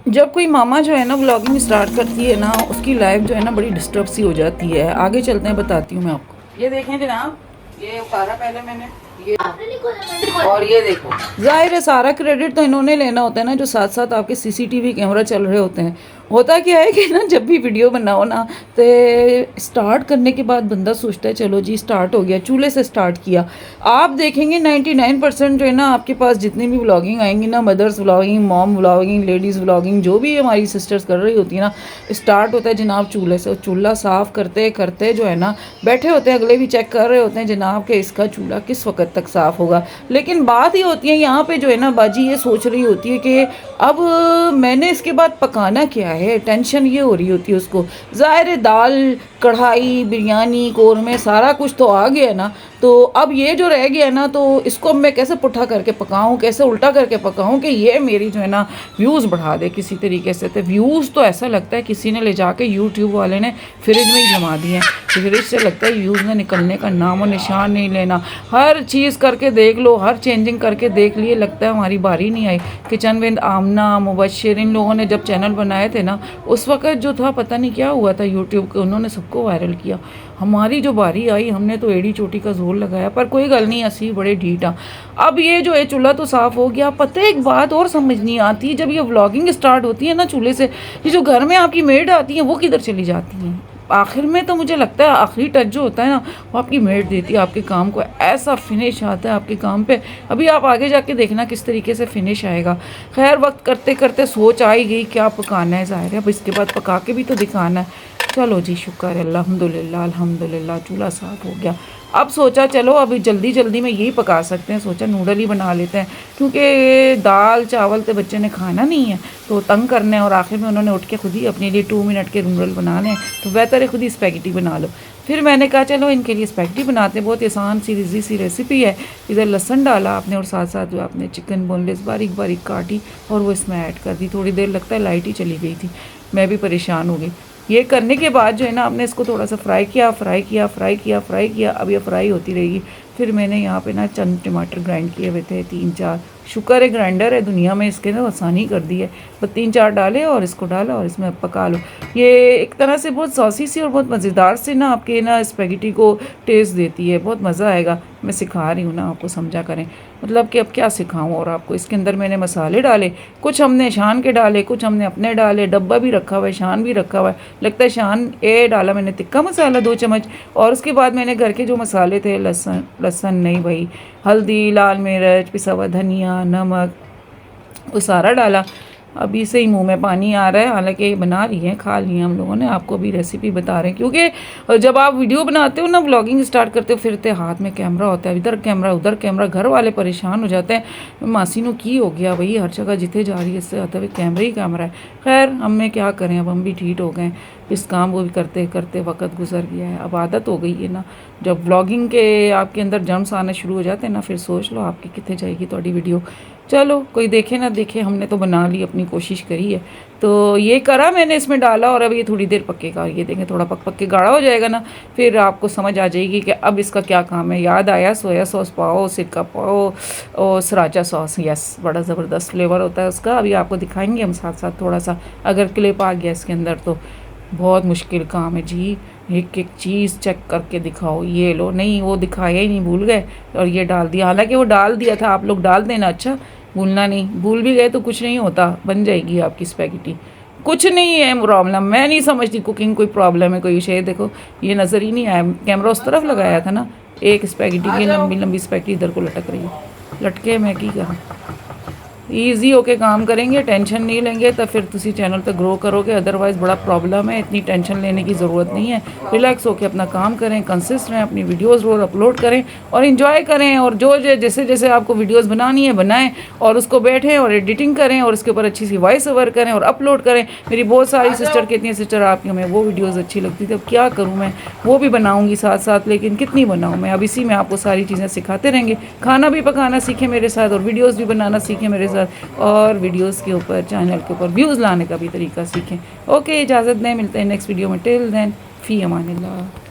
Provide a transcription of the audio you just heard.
जब कोई मामा जो है ना व्लॉगिंग स्टार्ट करती है ना, उसकी लाइफ जो है ना बड़ी डिस्टर्ब सी हो जाती है। आगे चलते हैं, बताती हूँ मैं आपको। ये देखें जनाब, ये उतारा पहले मैंने, ये और ये देखो, जाहिर है सारा क्रेडिट तो इन्होंने लेना होता है ना, जो साथ साथ आपके सीसीटीवी कैमरा चल रहे होते हैं। होता क्या है कि ना, जब भी वीडियो बनाओ ना, तो स्टार्ट करने के बाद बंदा सोचता है चलो जी स्टार्ट हो गया, चूल्हे से स्टार्ट किया। आप देखेंगे 99% जो है ना आपके पास जितनी भी व्लॉगिंग आएंगी ना, mothers vlogging, mom vlogging, ladies vlogging, जो भी हमारी सिस्टर्स कर रही होती है ना, स्टार्ट होता है जनाब चूल्हे से। चूल्हा साफ़ करते करते जो है ना बैठे होते हैं, अगले भी चेक कर रहे होते हैं जनाब कि इसका चूल्हा किस वक्त तक साफ़ होगा। लेकिन बात ही होती है यहाँ पे जो है ना, बाजी ये सोच रही होती है कि अब मैंने इसके बाद पकाना क्या है, टेंशन ये हो रही होती है उसको। ज़ाहिर है दाल, कढ़ाई, बिरयानी, कौरमे सारा कुछ तो आ गया ना, तो अब ये जो रह गया ना, तो इसको अब मैं कैसे पुट्ठा करके पकाऊं, कैसे उल्टा करके पकाऊं कि ये मेरी जो है ना व्यूज़ बढ़ा दे किसी तरीके से। तो व्यूज़ तो ऐसा लगता है किसी ने ले जाके यूट्यूब वाले ने फ्रिज में ही जमा दिए हैं। फ्रिज से लगता है व्यूज़ ने निकलने का नामो निशान नहीं लेना। हर चीज़ करके देख लो, हर चेंजिंग करके देख लिए, लगता है हमारी बारी नहीं आई। किचन विद आमना, मुबशिर, इन लोगों ने जब चैनल बनाए थे ना, उस वक्त जो था पता नहीं क्या हुआ था यूट्यूब के, उन्होंने सबको वायरल किया। हमारी जो बारी आई, हमने तो एड़ी चोटी का जोर लगाया, पर कोई गल नहीं, असी बड़े ढीठ हाँ। अब ये जो है चूल्हा तो साफ़ हो गया। पता है एक बात और समझ नहीं आती, जब ये व्लॉगिंग स्टार्ट होती है ना चूल्हे से, ये जो घर में आपकी मेड आती है वो किधर चली जाती हैं आखिर में? तो मुझे लगता है आखिरी टच जो होता है ना, वो आपकी मेड देती है आपके काम को। ऐसा फिनिश आता है आपके काम पे, अभी आप आगे जाके देखना किस तरीके से फिनिश आएगा। खैर वक्त करते करते सोच आ ही गई क्या पकाना है, ज़ाहिर है अब इसके बाद पका के भी तो दिखाना है। चलो जी शुक्र है, अल्हम्दुलिल्लाह अल्हम्दुलिल्लाह, चूल्हा साफ़ हो गया। अब सोचा चलो अभी जल्दी जल्दी में यही पका सकते हैं, सोचा नूडल ही बना लेते हैं, क्योंकि दाल चावल तो बच्चे ने खाना नहीं है तो तंग करना है। और आखिर में उन्होंने उठ के खुद ही अपने लिए 2 मिनट के नूडल बनाने हैं, तो बेहतर है खुद ही स्पैगेटी बना लो। फिर मैंने कहा चलो इनके लिए स्पैगेटी बनाते हैं, बहुत आसान सी इजी सी रेसिपी है। इधर लहसुन डाला आपने और साथ साथ जो आपने चिकन बोनलेस बारीक बारीक काटी और वो इसमें ऐड कर दी। थोड़ी देर लगता है लाइट ही चली गई थी, मैं भी परेशान हो गई। ये करने के बाद जो है ना आपने इसको थोड़ा सा फ्राई किया फ्राई किया फ्राई किया फ्राई किया, अब ये फ्राई होती रहेगी। फिर मैंने यहाँ पे ना चंद टमाटर ग्राइंड किए हुए थे, 3-4, शुक्र है ग्राइंडर है दुनिया में, इसके ना आसानी कर दी है। बस 3-4 डाले और इसको डाला और इसमें पका लो। ये एक तरह से बहुत सॉसी सी और बहुत मज़ेदार से ना आपके ना स्पैगेटी को टेस्ट देती है, बहुत मज़ा आएगा। मैं सिखा रही हूँ ना आपको, समझा करें, मतलब कि अब क्या सिखाऊं और आपको। इसके अंदर मैंने मसाले डाले, कुछ हमने शान के डाले, कुछ हमने अपने डाले, डब्बा भी रखा हुआ है, शान भी रखा हुआ है। लगता है शान ए डाला मैंने तिक्का मसाला 2 चम्मच, और उसके बाद मैंने घर के जो मसाले थे, लहसुन नहीं भाई, हल्दी, लाल मिर्च, पिसा हुआ धनिया, नमक, वो सारा डाला। अभी से ही मुंह में पानी आ रहा है, हालांकि बना ली है, खा ली है हम लोगों ने, आपको भी रेसिपी बता रहे हैं। क्योंकि जब आप वीडियो बनाते हो ना, व्लॉगिंग स्टार्ट करते हो, फिरते हाथ में कैमरा होता है, इधर कैमरा उधर कैमरा, घर वाले परेशान हो जाते हैं, मासी नु की हो गया भाई, हर जगह जिथे जा रही है इससे आता है कैमरा ही कैमरा है। खैर हमें क्या करें, अब हम भी ठीक हो गए, इस काम को भी करते करते वक्त गुजर गया है, अब आदत हो गई है ना। जब व्लॉगिंग के आपके अंदर जम्स आने शुरू हो जाते हैं ना, फिर सोच लो आपकी कितने जाएगी थोड़ी वीडियो। चलो कोई देखे ना देखे, हमने तो बना ली, अपनी कोशिश करी है। तो ये करा मैंने, इसमें डाला और अब ये थोड़ी देर पकेगा, ये देखें थोड़ा पक पक के गाढ़ा हो जाएगा ना, फिर आपको समझ आ जाएगी कि अब इसका क्या काम है। याद आया सोया सॉस पाओ, सिरका पाओ और सराचा सॉस, यस बड़ा ज़बरदस्त फ्लेवर होता है उसका। अभी आपको दिखाएंगे हम साथ साथ थोड़ा सा, अगर क्लिप आ गया इसके अंदर तो। बहुत मुश्किल काम है जी, एक एक चीज़ चेक करके दिखाओ। ये लो, नहीं वो दिखाया ही नहीं, भूल गए और ये डाल दिया, हालांकि वो डाल दिया था, आप लोग डाल देना, अच्छा भूलना नहीं। भूल भी गए तो कुछ नहीं होता, बन जाएगी आपकी स्पैगेटी, कुछ नहीं है प्रॉब्लम। मैं नहीं समझती कुकिंग कोई प्रॉब्लम है, कोई इशू। देखो ये नज़र ही नहीं आया, कैमरा उस तरफ लगाया था ना, एक स्पैगेटी की लंबी लंबी स्पैगेटी इधर को लटक रही है, लटके मैं की करूँ। ईजी होके काम करेंगे, टेंशन नहीं लेंगे तो फिर तुसी चैनल पे ग्रो करोगे, अदरवाइज़ बड़ा प्रॉब्लम है। इतनी टेंशन लेने की ज़रूरत नहीं है, रिलैक्स होके अपना काम करें, कंसिस्ट रहें, अपनी वीडियोस रोज़ अपलोड करें और इन्जॉय करें। और जो जैसे जैसे आपको वीडियोस बनानी है बनाएं, और उसको बैठें और एडिटिंग करें और उसके ऊपर अच्छी सी वॉइस ओवर करें और अपलोड करें। मेरी बहुत सारी सिस्टर कहती हैं सिस्टर आपकी हमें वो वीडियोज़ अच्छी लगती थी, अब क्या करूँ मैं, वो भी बनाऊँगी साथ साथ, लेकिन कितनी बनाऊँ मैं। अब इसी में आपको सारी चीज़ें सिखाते रहेंगे, खाना भी पकाना सीखें मेरे साथ और वीडियोज़ भी बनाना सीखें मेरे साथ, और वीडियोस के ऊपर, चैनल के ऊपर व्यूज़ लाने का भी तरीका सीखें। ओके, इजाज़त दें, मिलते हैं नेक्स्ट वीडियो में। टिल देन, फ़ी अमानिल्लाह।